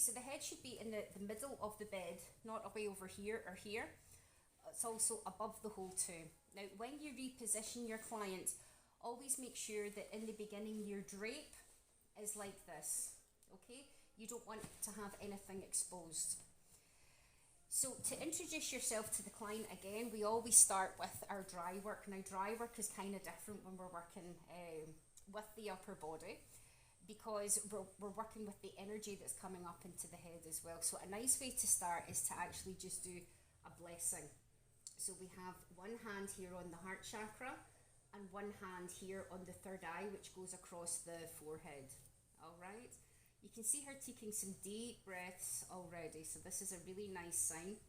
so the head should be in the middle of the bed, not away over here or here. It's also above the hole too. Now, when you reposition your client, always make sure that in the beginning your drape is like this, okay? You don't want to have anything exposed. So to introduce yourself to the client again, we always start with our dry work. Now, dry work is kind of different when we're working with the upper body, because we're working with the energy that's coming up into the head as well. So a nice way to start is to actually just do a blessing. So we have one hand here on the heart chakra and one hand here on the third eye, which goes across the forehead. All right. You can see her taking some deep breaths already. So this is a really nice sign.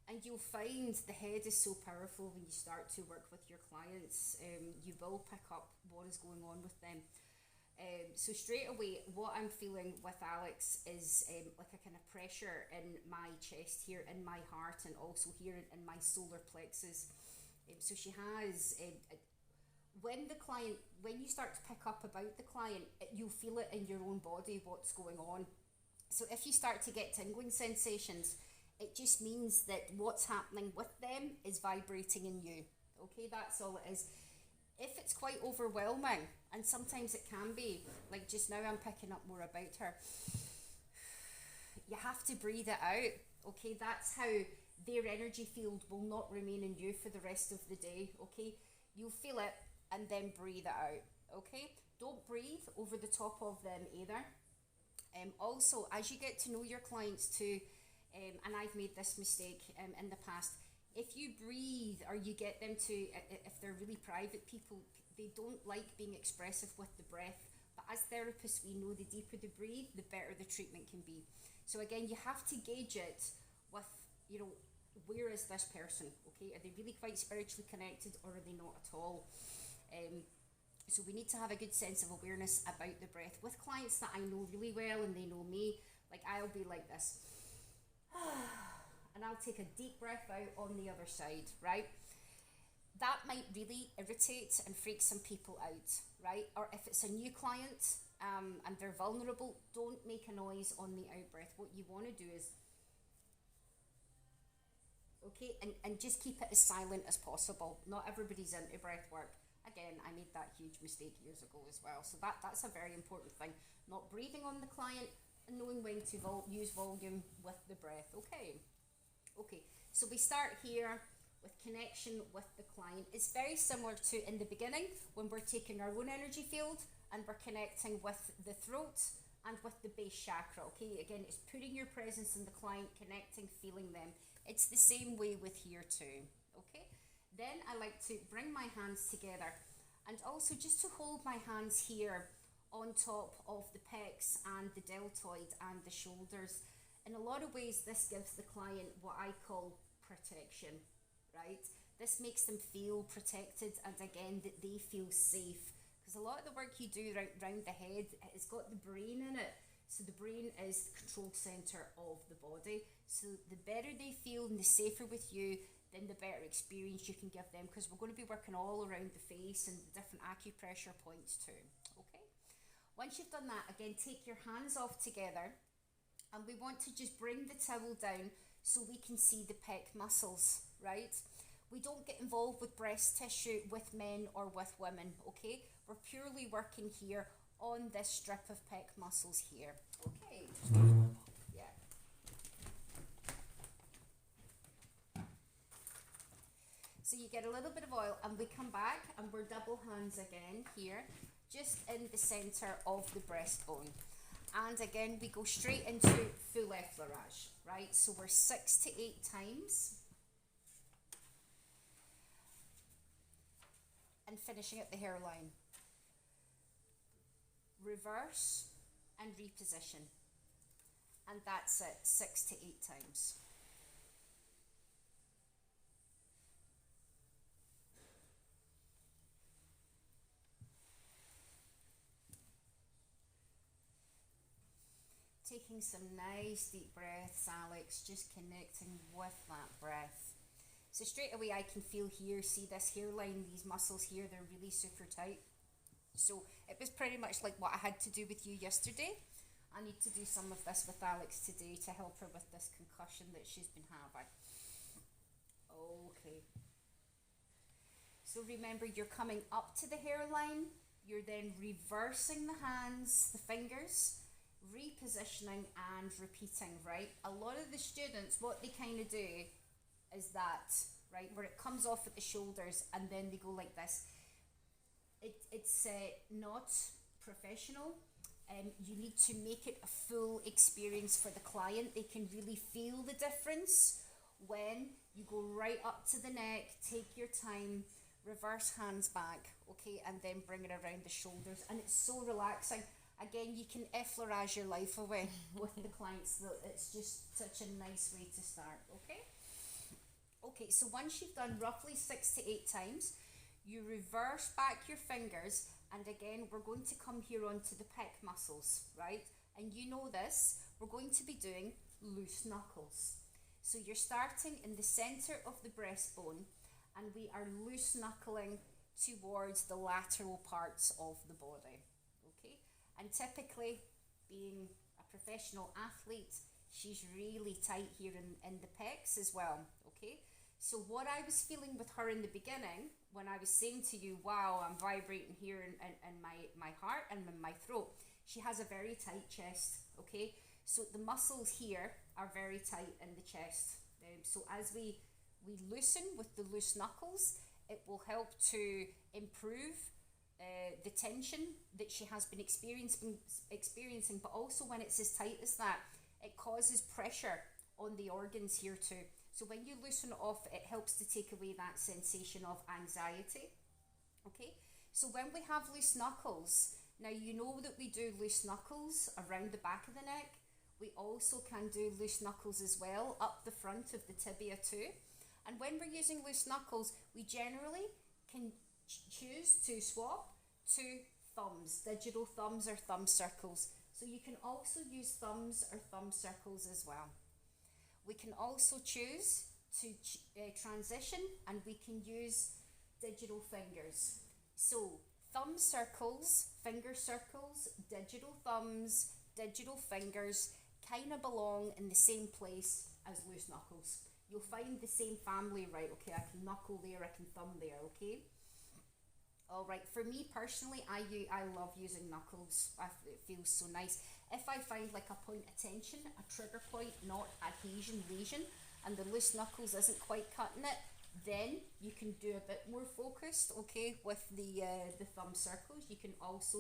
And you'll find the head is so powerful when you start to work with your clients. You will pick up what is going on with them. So straight away, what I'm feeling with Alex is like a kind of pressure in my chest here, in my heart, and also here in my solar plexus. So she has, when you start to pick up about the client, you'll feel it in your own body, what's going on. So if you start to get tingling sensations, it just means that what's happening with them is vibrating in you. Okay, that's all it is. If it's quite overwhelming, and sometimes it can be, like just now I'm picking up more about her, you have to breathe it out, okay? That's how their energy field will not remain in you for the rest of the day, okay? You'll feel it and then breathe it out, okay? Don't breathe over the top of them either. Also, as you get to know your clients too, and I've made this mistake in the past, if you breathe or you get them to, if they're really private people, they don't like being expressive with the breath. But as therapists, we know the deeper they breathe, the better the treatment can be. So again, you have to gauge it with, where is this person, okay? Are they really quite spiritually connected or are they not at all? So we need to have a good sense of awareness about the breath. With clients that I know really well and they know me, like I'll be like this. And I'll take a deep breath out on the other side, right? That might really irritate and freak some people out, right? Or if it's a new client and they're vulnerable, don't make a noise on the out breath. What you want to do is, okay, and just keep it as silent as possible. Not everybody's into breath work. Again, I made that huge mistake years ago as well. So that's a very important thing. Not breathing on the client and knowing when to use volume with the breath, okay? Okay, so we start here with connection with the client. It's very similar to in the beginning when we're taking our own energy field and we're connecting with the throat and with the base chakra, okay? Again, it's putting your presence in the client, connecting, feeling them. It's the same way with here too, okay? Then I like to bring my hands together and also just to hold my hands here on top of the pecs and the deltoid and the shoulders. In a lot of ways, this gives the client what I call protection, right? This makes them feel protected and again, that they feel safe. Because a lot of the work you do around the head, it's got the brain in it. So the brain is the control center of the body. So the better they feel and the safer with you, then the better experience you can give them, because we're going to be working all around the face and the different acupressure points too, okay? Once you've done that, again, take your hands off together. And we want to just bring the towel down so we can see the pec muscles, right? We don't get involved with breast tissue with men or with women, okay? We're purely working here on this strip of pec muscles here, okay? Yeah. So you get a little bit of oil and we come back and we're double hands again here, just in the center of the breastbone. And again, we go straight into full effleurage, right? So we're 6 to 8 times. And finishing at the hairline. Reverse and reposition. And that's it, 6 to 8 times. Taking some nice deep breaths, Alex, just connecting with that breath. So straight away I can feel here, see this hairline, these muscles here, they're really super tight. So it was pretty much like what I had to do with you yesterday. I need to do some of this with Alex today to help her with this concussion that she's been having. Okay. So remember, you're coming up to the hairline, you're then reversing the hands, the fingers, repositioning and repeating, right? A lot of the students, what they kind of do is that, right, where it comes off at the shoulders and then they go like this. It's not professional. You need to make it a full experience for the client. They can really feel the difference when you go right up to the neck, take your time, reverse hands back, okay, and then bring it around the shoulders, and it's so relaxing. Again, you can effleurage your life away with the clients. It's just such a nice way to start, okay? Okay, so once you've done roughly 6 to 8 times, you reverse back your fingers, and again, we're going to come here onto the pec muscles, right? And you know this, we're going to be doing loose knuckles. So you're starting in the center of the breastbone, and we are loose knuckling towards the lateral parts of the body, okay? And typically, being a professional athlete, she's really tight here in the pecs as well, okay? So what I was feeling with her in the beginning, when I was saying to you, wow, I'm vibrating here in my heart and in my throat, she has a very tight chest, okay? So the muscles here are very tight in the chest. So as we loosen with the loose knuckles, it will help to improve the tension that she has been experiencing, but also when it's as tight as that, it causes pressure on the organs here too. So when you loosen off, it helps to take away that sensation of anxiety, okay? So when we have loose knuckles, now you know that we do loose knuckles around the back of the neck. We also can do loose knuckles as well up the front of the tibia too. And when we're using loose knuckles, we generally can choose to swap to thumbs, digital thumbs or thumb circles. So you can also use thumbs or thumb circles as well. We can also choose to transition, and we can use digital fingers. So thumb circles, finger circles, digital thumbs, digital fingers kind of belong in the same place as loose knuckles. You'll find the same family, right? Okay, I can knuckle there, I can thumb there, okay? All right, for me personally, I love using knuckles. It feels so nice. If I find like a point of tension, a trigger point, not adhesion, lesion, and the loose knuckles isn't quite cutting it, then you can do a bit more focused, okay, with the thumb circles. You can also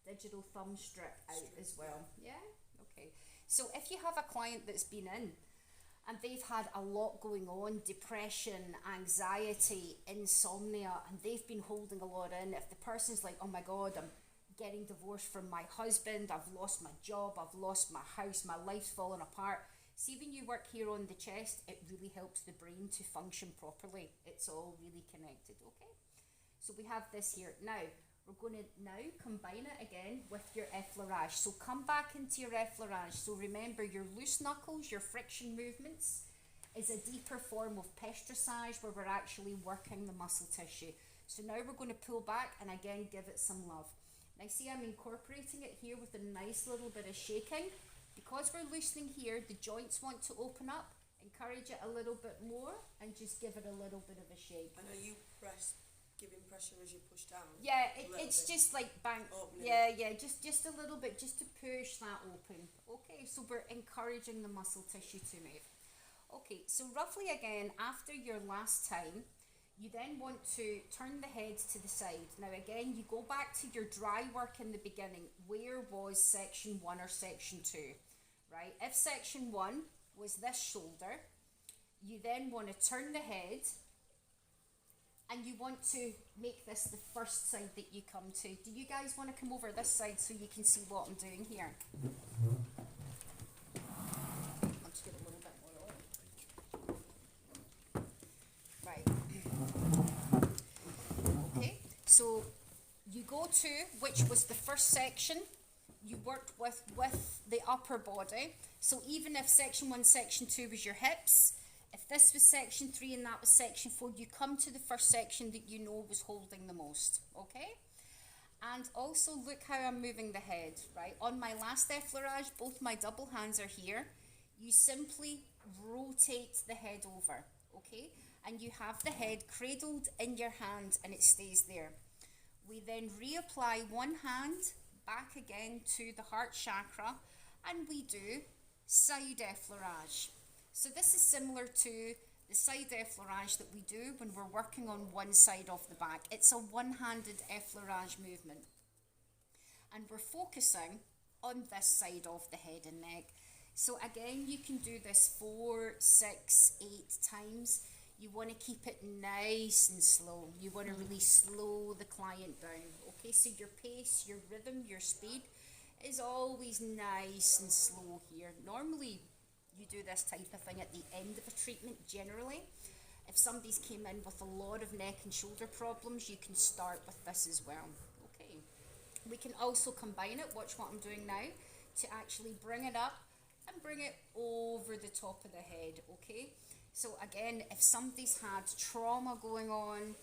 digital thumb strip out as well. Yeah, okay. So if you have a client that's been in and they've had a lot going on, depression, anxiety, insomnia, and they've been holding a lot in, if the person's like, oh my God, I'm getting divorced from my husband, I've lost my job, I've lost my house, my life's falling apart. See, when you work here on the chest, it really helps the brain to function properly. It's all really connected, okay? So we have this here. Now, we're going to now combine it again with your effleurage. So come back into your effleurage. So remember, your loose knuckles, your friction movements, is a deeper form of pestrisage where we're actually working the muscle tissue. So now we're going to pull back and again give it some love. Now see, I'm incorporating it here with a nice little bit of shaking. Because we're loosening here, the joints want to open up. Encourage it a little bit more and just give it a little bit of a shake. And are you giving pressure as you push down? Yeah, it's just like bang. Opening. Yeah, just a little bit, just to push that open. Okay, so we're encouraging the muscle tissue to move. Okay, so roughly again, after your last time, you then want to turn the head to the side. Now again, you go back to your dry work in the beginning. Where was section 1 or section 2, right? If section 1 was this shoulder, you then want to turn the head and you want to make this the first side that you come to. Do you guys want to come over this side so you can see what I'm doing here? I'll just get a little bit more oil. Right. Okay, so you go to which was the first section you worked with the upper body. So even if section 1, section 2 was your hips, if this was section 3 and that was section 4, you come to the first section that you know was holding the most, okay? And also look how I'm moving the head, right? On my last effleurage, both my double hands are here. You simply rotate the head over, okay? And you have the head cradled in your hand and it stays there. We then reapply one hand back again to the heart chakra and we do side effleurage. So this is similar to the side effleurage that we do when we're working on one side of the back. It's a one-handed effleurage movement. And we're focusing on this side of the head and neck. So again, you can do this 4, 6, 8 times. You want to keep it nice and slow. You want to really slow the client down. Okay, so your pace, your rhythm, your speed is always nice and slow here. Normally, you do this type of thing at the end of a treatment generally. If somebody's came in with a lot of neck and shoulder problems, you can start with this as well. Okay. We can also combine it, watch what I'm doing now, to actually bring it up and bring it over the top of the head, okay? So again, if somebody's had trauma going on,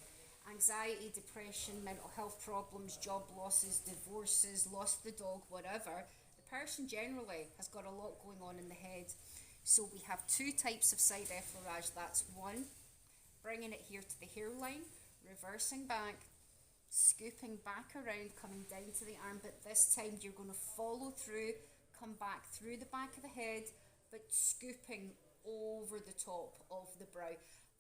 anxiety, depression, mental health problems, job losses, divorces, lost the dog, whatever, the person generally has got a lot going on in the head. So we have 2 types of side effleurage. That's one, bringing it here to the hairline, reversing back, scooping back around, coming down to the arm, but this time you're going to follow through, come back through the back of the head, but scooping over the top of the brow.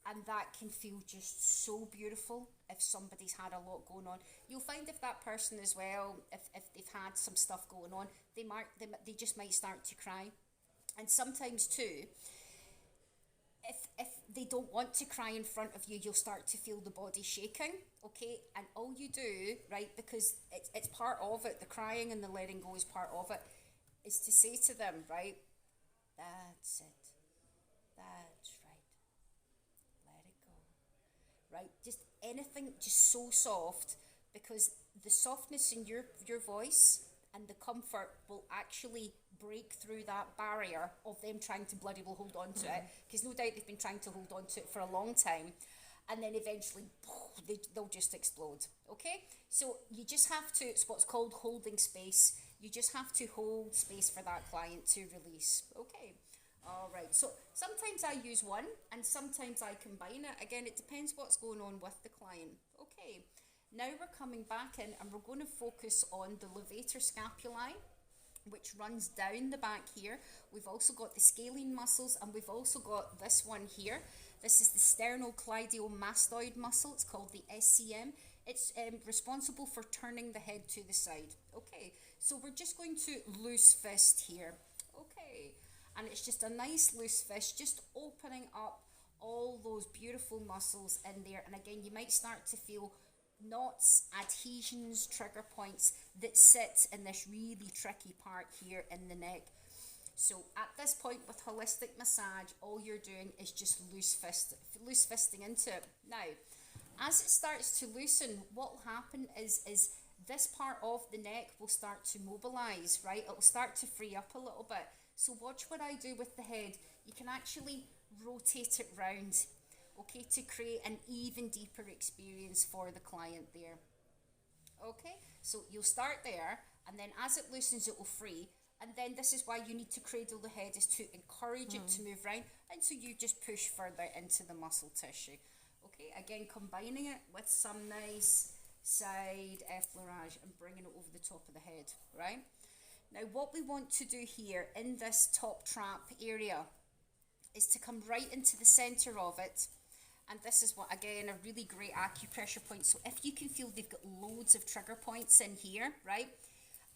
And that can feel just so beautiful if somebody's had a lot going on. You'll find if that person as well, if they've had some stuff going on, they just might start to cry. And sometimes too, if they don't want to cry in front of you, you'll start to feel the body shaking, okay? And all you do, right, because it's part of it, the crying and the letting go is part of it, is to say to them, right, that's it, that's right, let it go, right? Just anything, just so soft, because the softness in your voice and the comfort will actually break through that barrier of them trying to bloody well hold on to it, because no doubt they've been trying to hold on to it for a long time, and then eventually they'll just explode, okay? So you just have to, it's what's called holding space. You just have to hold space for that client to release, okay? All right, so sometimes I use one and sometimes I combine it. Again, it depends what's going on with the client. Okay, now we're coming back in and we're going to focus on the Levator Scapulae, which runs down the back here. We've also got the scalene muscles and we've also got this one here. This is the sternocleidomastoid muscle. It's called the SCM. It's responsible for turning the head to the side. Okay, so we're just going to loose fist here. Okay, and it's just a nice loose fist, just opening up all those beautiful muscles in there. And again, you might start to feel knots, adhesions, trigger points that sit in this really tricky part here in the neck. So at this point with holistic massage, all you're doing is just loose fisting into it. Now, as it starts to loosen, what will happen is this part of the neck will start to mobilize, right? It will start to free up a little bit. So watch what I do with the head. You can actually rotate it round, okay, to create an even deeper experience for the client there. Okay, so you'll start there, and then as it loosens, it will free. And then this is why you need to cradle the head, is to encourage it to move around, and so you just push further into the muscle tissue. Okay, again, combining it with some nice side effleurage and bringing it over the top of the head, right? Now, what we want to do here in this top trap area is to come right into the center of it. And this is what, again, a really great acupressure point. So if you can feel they've got loads of trigger points in here, right?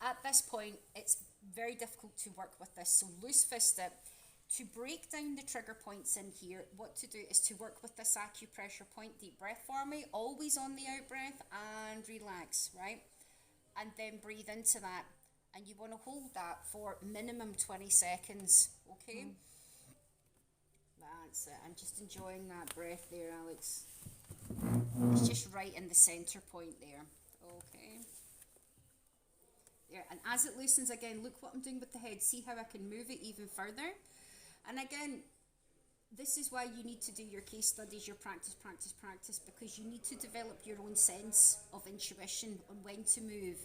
At this point, it's very difficult to work with this. So loose fist it. To break down the trigger points in here, what to do is to work with this acupressure point. Deep breath for me, always on the out breath, and relax, right? And then breathe into that. And you want to hold that for minimum 20 seconds, okay? That's it. I'm just enjoying that breath there, Alex. It's just right in the center point there. Okay. There. And as it loosens again, look what I'm doing with the head. See how I can move it even further? And again, This is why you need to do your case studies, your practice, because you need to develop your own sense of intuition on when to move,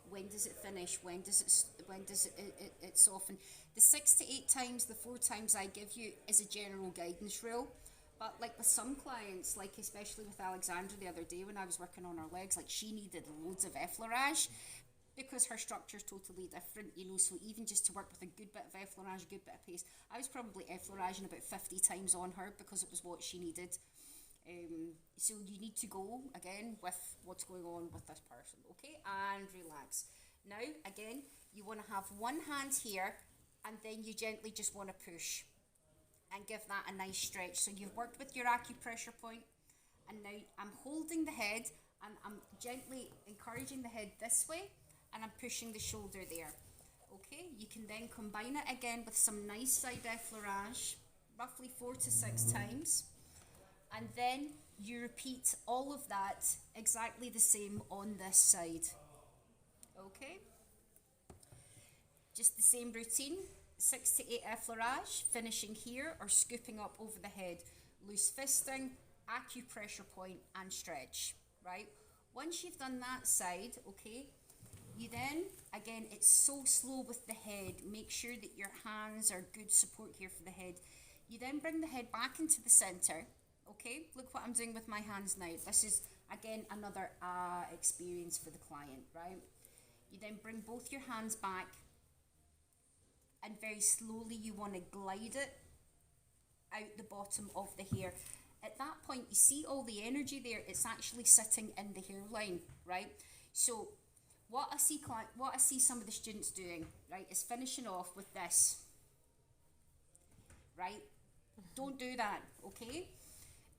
when does it finish, when does it soften. The 6 to 8 times, the 4 times I give you is a general guidance rule. But like with some clients, like especially with Alexandra the other day when I was working on her legs, like she needed loads of effleurage because her structure is totally different, you know, so even just to work with a good bit of effleurage, a good bit of pace, I was probably effleuraging about 50 times on her because it was what she needed. So you need to go, again, with what's going on with this person, okay? And relax. Now, again, you want to have one hand here, and then you gently just want to push and give that a nice stretch. So you've worked with your acupressure point, and now I'm holding the head, and I'm gently encouraging the head this way, and I'm pushing the shoulder there. Okay, you can then combine it again with some nice side effleurage, roughly 4 to 6 times. And then you repeat all of that exactly the same on this side. Okay? Just the same routine, 6 to 8 effleurage, finishing here or scooping up over the head. Loose fisting, acupressure point and stretch, right? Once you've done that side, okay, you then, again, it's so slow with the head. Make sure that your hands are good support here for the head. You then bring the head back into the center. Okay, look what I'm doing with my hands now. This is, again, another experience for the client, right? You then bring both your hands back and very slowly you want to glide it out the bottom of the hair. At that point, you see all the energy there. It's actually sitting in the hairline, right? So what I see some of the students doing, right, is finishing off with this, right? Don't do that, okay?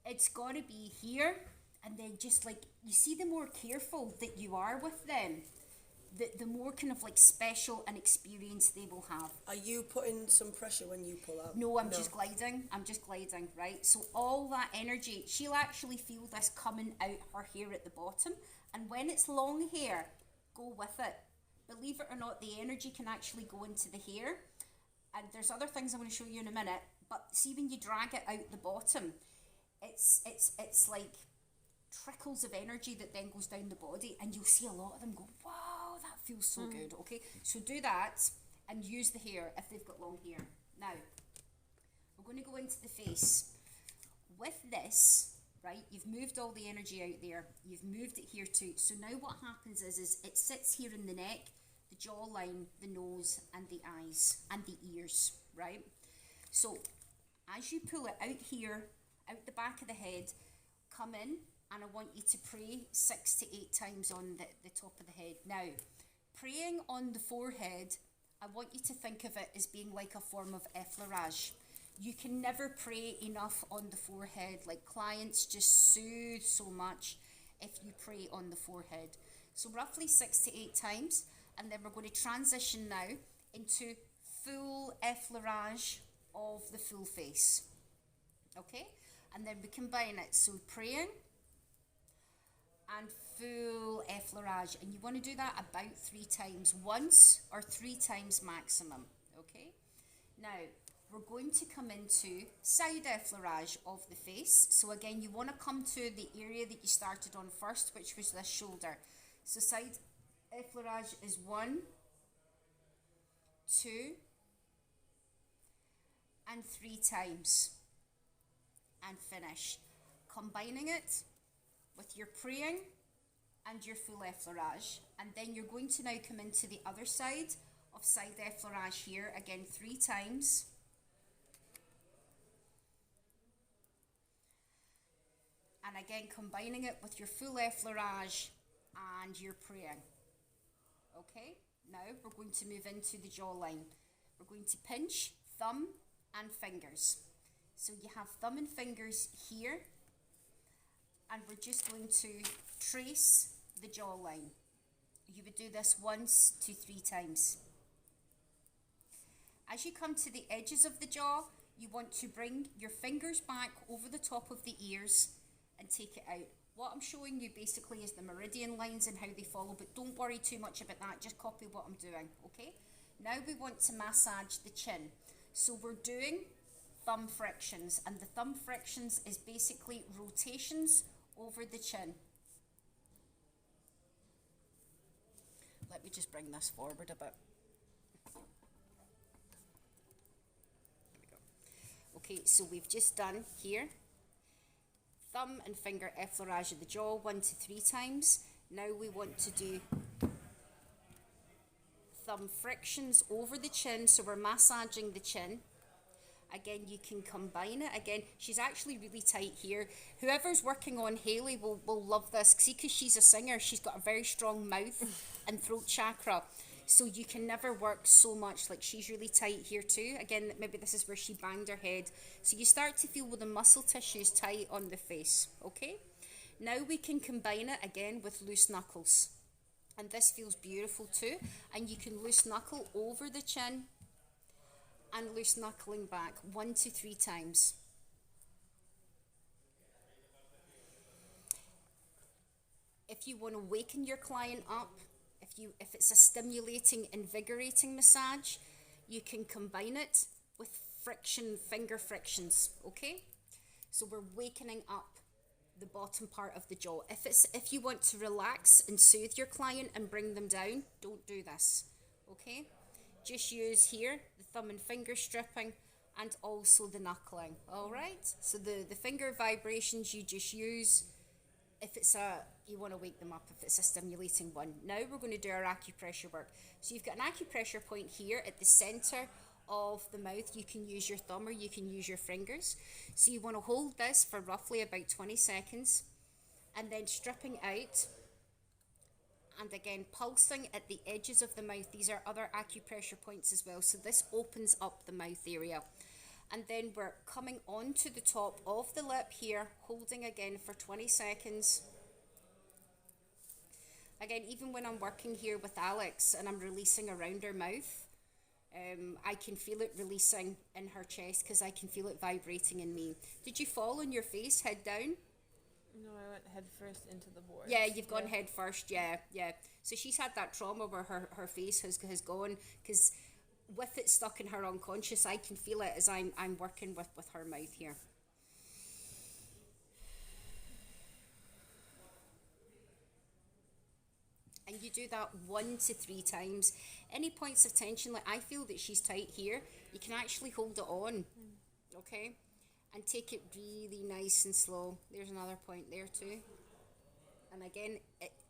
It's got to be here, and then just like, you see, the more careful that you are with them, the more kind of like special and experience they will have. Are you putting some pressure when you pull out? No, I'm just gliding, right? So all that energy, she'll actually feel this coming out her hair at the bottom, and when it's long hair, go with it. Believe it or not, the energy can actually go into the hair, and there's other things I'm going to show you in a minute, but see, when you drag it out the bottom, it's like trickles of energy that then goes down the body, and you'll see a lot of them go, wow, that feels so good. Okay, so do that and use the hair if they've got long hair. Now we're going to go into the face with this, right? You've moved all the energy out there, you've moved it here too. So now what happens is it sits here in the neck, the jawline, the nose and the eyes and the ears, right? So as you pull it out here, out the back of the head, come in, and I want you to pray 6 to 8 times on the top of the head. Now, praying on the forehead, I want you to think of it as being like a form of effleurage. You can never pray enough on the forehead. Like, clients just soothe so much if you pray on the forehead. So roughly 6 to 8 times, and then we're going to transition now into full effleurage of the full face. Okay? And then we combine it, so praying and full effleurage, and you want to do that about 3 times, once or 3 times maximum. Okay, now we're going to come into side effleurage of the face. So again, you want to come to the area that you started on first, which was this shoulder. So side effleurage is 1, 2 and 3 times. And finish, combining it with your praying and your full effleurage, and then you're going to now come into the other side of side effleurage here, again 3 times, and again combining it with your full effleurage and your praying. Okay, now we're going to move into the jawline. We're going to pinch, thumb and fingers. So you have thumb and fingers here, and we're just going to trace the jawline. You would do this 1 to 3 times. As you come to the edges of the jaw, you want to bring your fingers back over the top of the ears and take it out. What I'm showing you basically is the meridian lines and how they follow, but don't worry too much about that, just copy what I'm doing, okay? Now we want to massage the chin. So we're doing thumb frictions, and the thumb frictions is basically rotations over the chin. Let me just bring this forward a bit. Okay, so we've just done here thumb and finger effleurage of the jaw 1 to 3 times. Now we want to do thumb frictions over the chin, so we're massaging the chin. Again, you can combine it. Again, she's actually really tight here. Whoever's working on Hayley will love this. See, because she's a singer, she's got a very strong mouth and throat chakra. So you can never work so much. Like, she's really tight here too. Again, maybe this is where she banged her head. So you start to feel with the muscle tissues tight on the face, okay? Now we can combine it again with loose knuckles. And this feels beautiful too. And you can loose knuckle over the chin and loose knuckling back 1 to 3 times. If you want to waken your client up, if it's a stimulating, invigorating massage, you can combine it with finger frictions, okay? So we're wakening up the bottom part of the jaw. If you want to relax and soothe your client and bring them down, don't do this, okay? Just use here the thumb and finger stripping and also the knuckling, all right? So the finger vibrations you just use if you want to wake them up, if it's a stimulating one. Now we're going to do our acupressure work. So you've got an acupressure point here at the center of the mouth. You can use your thumb or you can use your fingers. So you want to hold this for roughly about 20 seconds and then stripping out. And again, pulsing at the edges of the mouth. These are other acupressure points as well. So this opens up the mouth area. And then we're coming onto the top of the lip here, holding again for 20 seconds. Again, even when I'm working here with Alex and I'm releasing around her mouth, I can feel it releasing in her chest because I can feel it vibrating in me. Did you fall on your face, head down? No, I went head first into the board. Yeah, you've gone head first, yeah. So she's had that trauma where her face has gone, because with it stuck in her unconscious, I can feel it as I'm working with her mouth here. And you do that 1 to 3 times. Any points of tension, like I feel that she's tight here, you can actually hold it on, okay? And take it really nice and slow. There's another point there too. And again,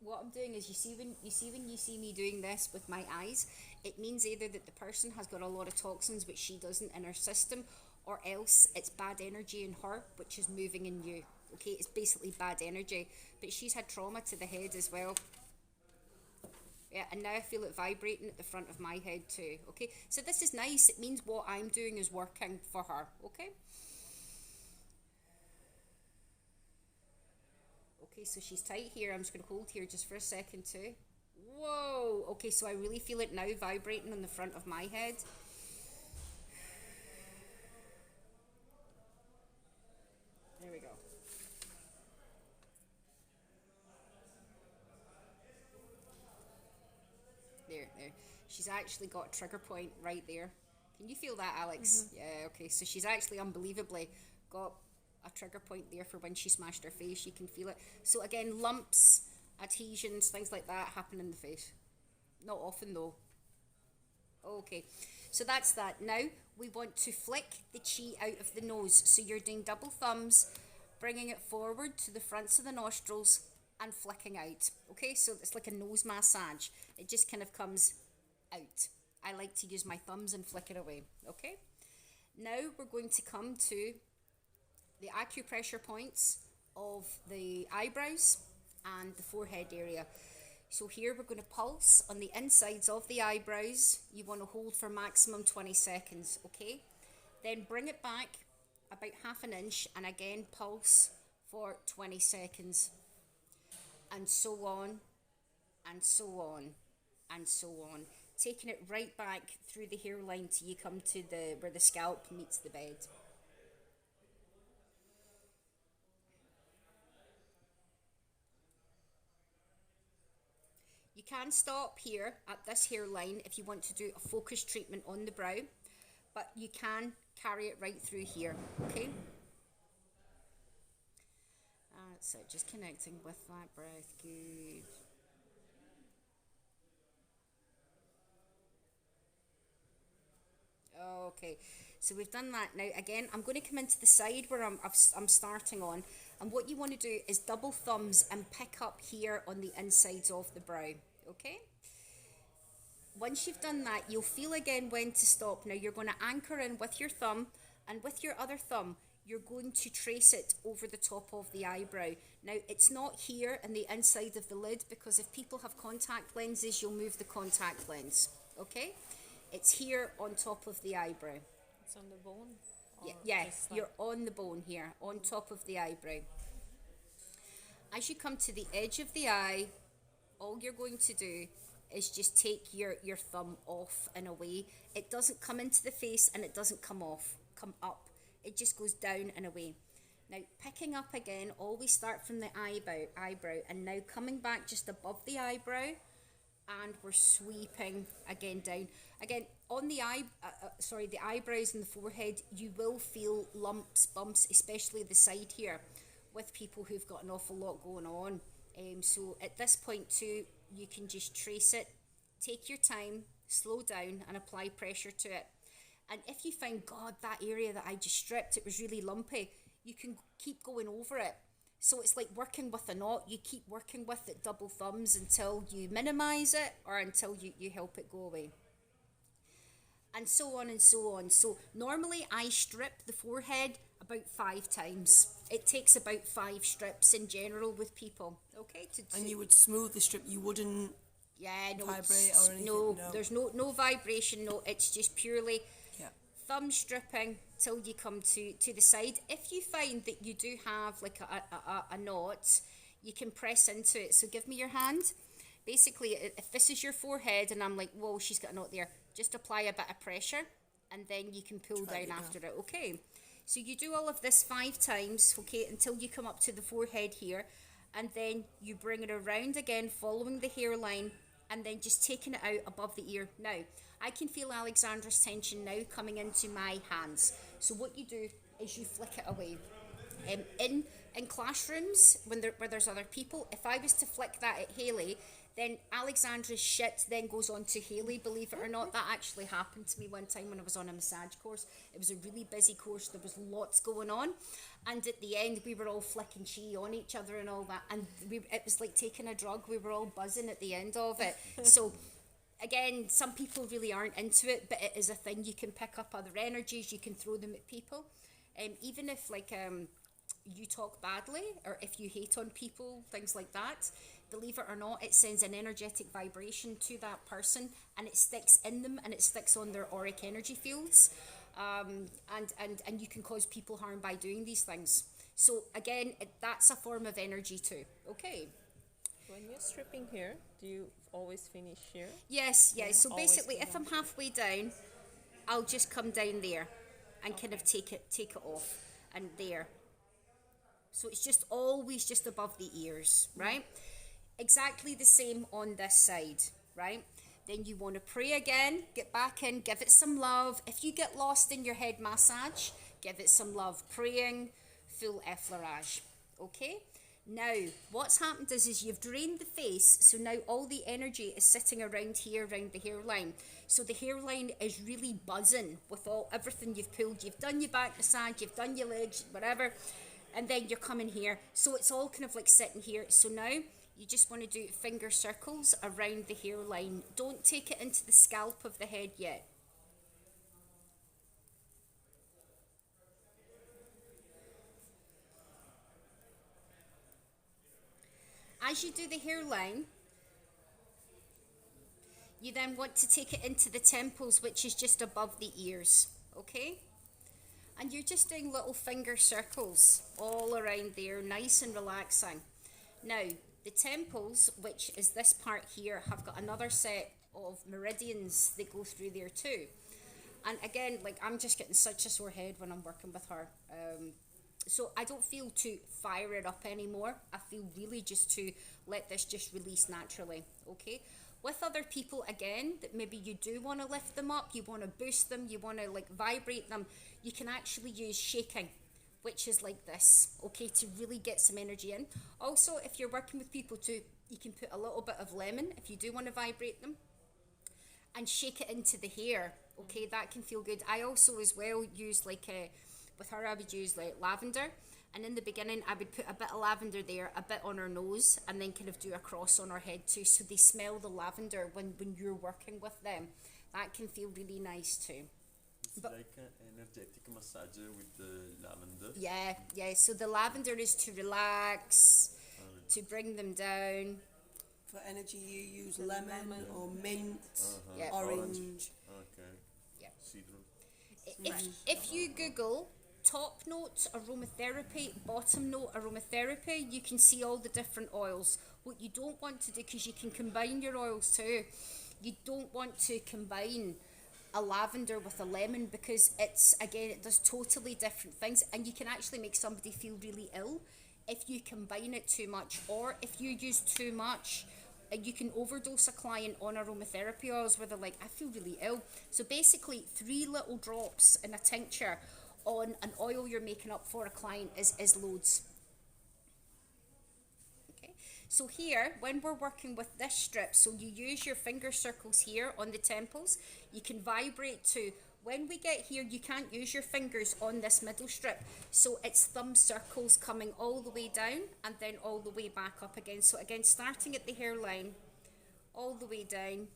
what I'm doing is, you see when you see me doing this with my eyes, it means either that the person has got a lot of toxins which she doesn't in her system, or else it's bad energy in her which is moving in you. Okay, it's basically bad energy, but she's had trauma to the head as well. Yeah, and now I feel it vibrating at the front of my head too. Okay, so this is nice. It means what I'm doing is working for her. Okay. Okay, so she's tight here. I'm just going to hold here just for a second too. Whoa! Okay, so I really feel it now vibrating on the front of my head. There we go. There. She's actually got a trigger point right there. Can you feel that, Alex? Mm-hmm. Yeah, okay. So she's actually unbelievably got a trigger point there for when she smashed her face. You can feel it. So again, lumps, adhesions, things like that happen in the face. Not often though. Okay, so that's that. Now we want to flick the chi out of the nose. So you're doing double thumbs, bringing it forward to the fronts of the nostrils and flicking out. Okay, so it's like a nose massage. It just kind of comes out. I like to use my thumbs and flick it away. Okay, now we're going to come to the acupressure points of the eyebrows and the forehead area. So here we're going to pulse on the insides of the eyebrows. You want to hold for maximum 20 seconds, okay? Then bring it back about half an inch and again pulse for 20 seconds. And so on, and so on, and so on. Taking it right back through the hairline till you come to where the scalp meets the bed. You can stop here at this hairline if you want to do a focus treatment on the brow, but you can carry it right through here, okay? That's it, just connecting with that breath, good. Okay, so we've done that. Now again, I'm going to come into the side where I'm starting on, and what you want to do is double thumbs and pick up here on the insides of the brow, okay? Once you've done that, you'll feel again when to stop. Now you're going to anchor in with your thumb, and with your other thumb, you're going to trace it over the top of the eyebrow. Now it's not here in the inside of the lid, because if people have contact lenses, you'll move the contact lens, okay? It's here on top of the eyebrow. It's on the bone? Yeah, you're on the bone here, on top of the eyebrow. As you come to the edge of the eye, all you're going to do is just take your thumb off and away. It doesn't come into the face and it doesn't come up. It just goes down and away. Now, picking up again, always start from the eyebrow, and now coming back just above the eyebrow, and we're sweeping again down. Again, on the the eyebrows and the forehead, you will feel lumps, bumps, especially the side here, with people who've got an awful lot going on. So at this point too, you can just trace it, take your time, slow down, and apply pressure to it. And if you find, God, that area that I just stripped, it was really lumpy, you can keep going over it. So it's like working with a knot. You keep working with it, double thumbs, until you minimize it or until you help it go away. And so on and so on. So normally I strip the forehead about 5 times. It takes about 5 strips in general with people. Okay. And you would smooth the strip. You wouldn't vibrate or anything. No, there's no vibration. No, it's just purely thumb stripping till you come to the side. If you find that you do have like a knot, you can press into it. So give me your hand. Basically, if this is your forehead and I'm like, whoa, she's got a knot there, just apply a bit of pressure and then you can pull down after it, okay? So you do all of this 5 times, okay, until you come up to the forehead here, and then you bring it around again, following the hairline, and then just taking it out above the ear. Now, I can feel Alexandra's tension now coming into my hands. So what you do is you flick it away. In classrooms, where there's other people, if I was to flick that at Hayley, then Alexandra's shit then goes on to Hayley, believe it or not. That actually happened to me one time when I was on a massage course. It was a really busy course. There was lots going on. And at the end, we were all flicking chi on each other and all that. And it was like taking a drug. We were all buzzing at the end of it. So, again, some people really aren't into it, but it is a thing. You can pick up other energies. You can throw them at people. Even if, you talk badly or if you hate on people, things like that, believe it or not, it sends an energetic vibration to that person and it sticks in them and it sticks on their auric energy fields. And you can cause people harm by doing these things. So again, that's a form of energy too. Okay. When you're stripping here, do you always finish here? Yes. So basically, if I'm halfway down, I'll just come down there and kind of take it off and there. So it's just always just above the ears, right? Exactly the same on this side, right? Then you want to pray again, get back in, give it some love. If you get lost in your head massage, give it some love. Praying, full effleurage, okay? Now, what's happened is you've drained the face, so now all the energy is sitting around here, around the hairline. So the hairline is really buzzing with everything you've pulled. You've done your back massage, you've done your legs, whatever, and then you're coming here. So it's all kind of like sitting here. So now you just want to do finger circles around the hairline. Don't take it into the scalp of the head yet. As you do the hairline, you then want to take it into the temples, which is just above the ears, okay? And you're just doing little finger circles all around there, nice and relaxing. Now, the temples, which is this part here, have got another set of meridians that go through there too. And again, I'm just getting such a sore head when I'm working with her. So I don't feel to fire it up anymore. I feel really just to let this just release naturally, okay? With other people, again, that maybe you do want to lift them up, you want to boost them, you want to like vibrate them, you can actually use shaking, which is like this, okay, to really get some energy in. Also, if you're working with people too, you can put a little bit of lemon if you do want to vibrate them, and shake it into the hair, okay, that can feel good. I also as well use like with her I would use like lavender, and in the beginning I would put a bit of lavender there, a bit on her nose, and then kind of do a cross on her head too, so they smell the lavender when you're working with them. That can feel really nice too. It's like an energetic massager with the lavender. Yeah, so the lavender is to relax, to bring them down. For energy, you use lemon or mint, Yeah. orange. Okay. Yeah. Citron. If you Google top note aromatherapy, bottom note aromatherapy, you can see all the different oils. What you don't want to do, because you can combine your oils too, you don't want to combine a lavender with a lemon, because it's, again, it does totally different things, and you can actually make somebody feel really ill if you combine it too much, or if you use too much. You can overdose a client on aromatherapy oils where they're like, I feel really ill. So basically 3 little drops in a tincture on an oil you're making up for a client is loads. Okay, so here, when we're working with this strip, so you use your finger circles here on the temples, you can vibrate to, when we get here, you can't use your fingers on this middle strip, so it's thumb circles coming all the way down and then all the way back up again. So again, starting at the hairline, all the way down,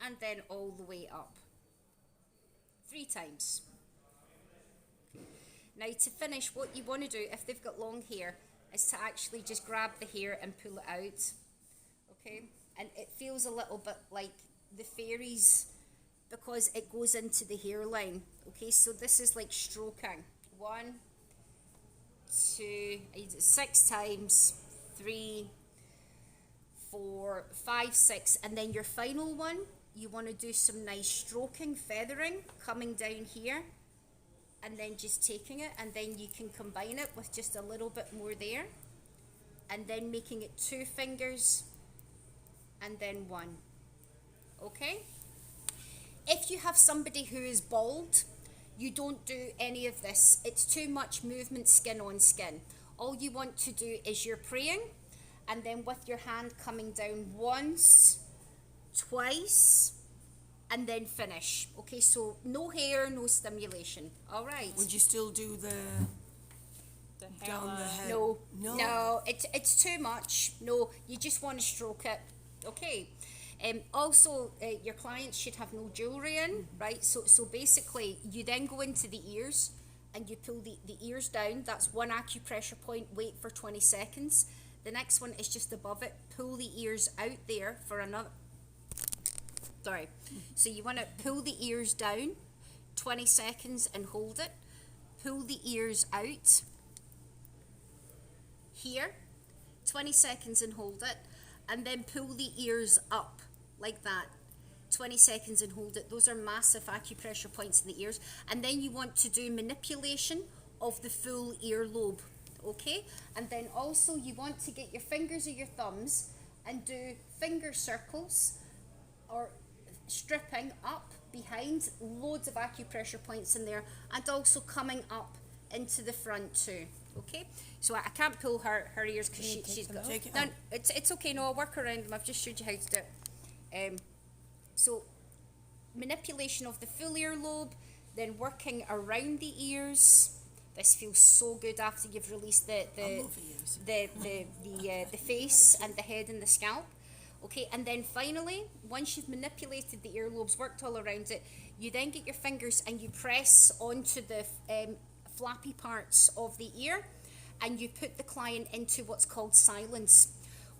and then all the way up. 3 times. Now to finish, what you want to do, if they've got long hair, is to actually just grab the hair and pull it out. Okay? And it feels a little bit like the fairies, because it goes into the hairline. Okay, so this is like stroking. 1, 2, 6 times, 3, 4, 5, 6, and then your final one, you want to do some nice stroking, feathering, coming down here, and then just taking it, and then you can combine it with just a little bit more there, and then making it 2 fingers, and then 1. Okay? If you have somebody who is bald, you don't do any of this. It's too much movement, skin on skin. All you want to do is you're praying, and then with your hand coming down once, twice, and then finish. Okay, so no hair, no stimulation. All right. Would you still do the down the head? No, it's too much. No, you just want to stroke it. Okay. Also, your clients should have no jewelry in, right? So basically, you then go into the ears and you pull the ears down. That's 1 acupressure point. Wait for 20 seconds. The next one is just above it. Pull the ears out there for another. Sorry. So you want to pull the ears down, 20 seconds, and hold it. Pull the ears out here, 20 seconds, and hold it. And then pull the ears up like that, 20 seconds, and hold it. Those are massive acupressure points in the ears. And then you want to do manipulation of the full earlobe, okay? And then also you want to get your fingers or your thumbs and do finger circles or stripping up behind, loads of acupressure points in there, and also coming up into the front too. Okay, so I can't pull her ears because she's got. No, it's okay. No, I'll work around them. I've just showed you how to do it. So manipulation of the full earlobe, then working around the ears. This feels so good after you've released the face and the head and the scalp. Okay, and then finally, once you've manipulated the earlobes, worked all around it, you then get your fingers and you press onto the flappy parts of the ear, and you put the client into what's called silence.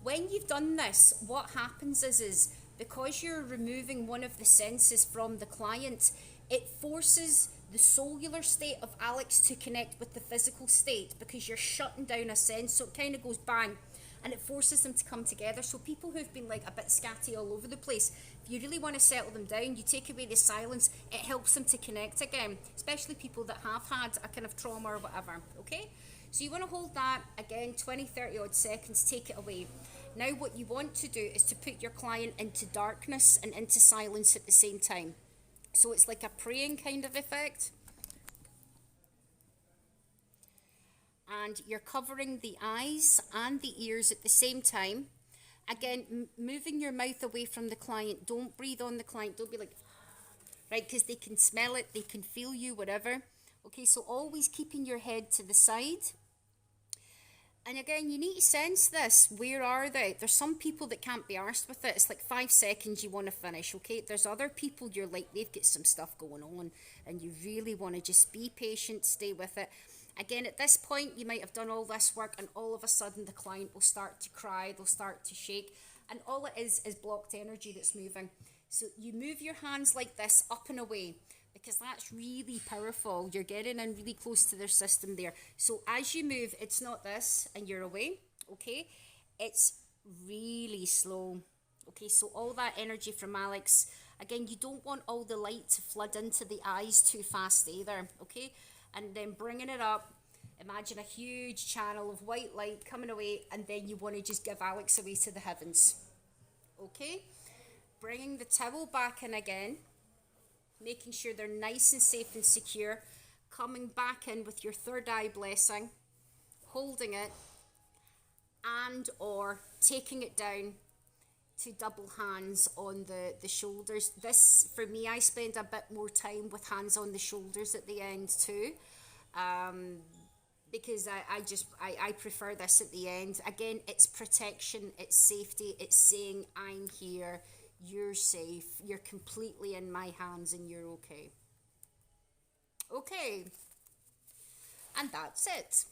When you've done this, what happens is because you're removing one of the senses from the client, it forces the cellular state of Alex to connect with the physical state, because you're shutting down a sense, so it kind of goes bang, and it forces them to come together. So people who've been like a bit scatty all over the place, if you really want to settle them down, you take away the silence, it helps them to connect again, especially people that have had a kind of trauma or whatever, okay? So you want to hold that, again, 20, 30 odd seconds, take it away. Now what you want to do is to put your client into darkness and into silence at the same time. So it's like a praying kind of effect. And you're covering the eyes and the ears at the same time. Again, moving your mouth away from the client. Don't breathe on the client. Don't be like, right, because they can smell it, they can feel you, whatever. Okay, so always keeping your head to the side. And again, you need to sense this. Where are they? There's some people that can't be arsed with it. It's like 5 seconds you want to finish, okay? There's other people you're like, they've got some stuff going on and you really want to just be patient, stay with it. Again, at this point, you might have done all this work and all of a sudden the client will start to cry, they'll start to shake. And all it is blocked energy that's moving. So you move your hands like this, up and away, because that's really powerful. You're getting in really close to their system there. So as you move, it's not this and you're away, okay? It's really slow. Okay, so all that energy from Alex, again, you don't want all the light to flood into the eyes too fast either, okay? And then bringing it up, imagine a huge channel of white light coming away, and then you want to just give Alex away to the heavens, okay? Bringing the towel back in again, making sure they're nice and safe and secure, coming back in with your third eye blessing, holding it, and or taking it down to double hands on the shoulders. This, for me, I spend a bit more time with hands on the shoulders at the end too, because I prefer this at the end. Again, it's protection, it's safety, it's saying I'm here, you're safe, you're completely in my hands and you're okay. Okay, and that's it.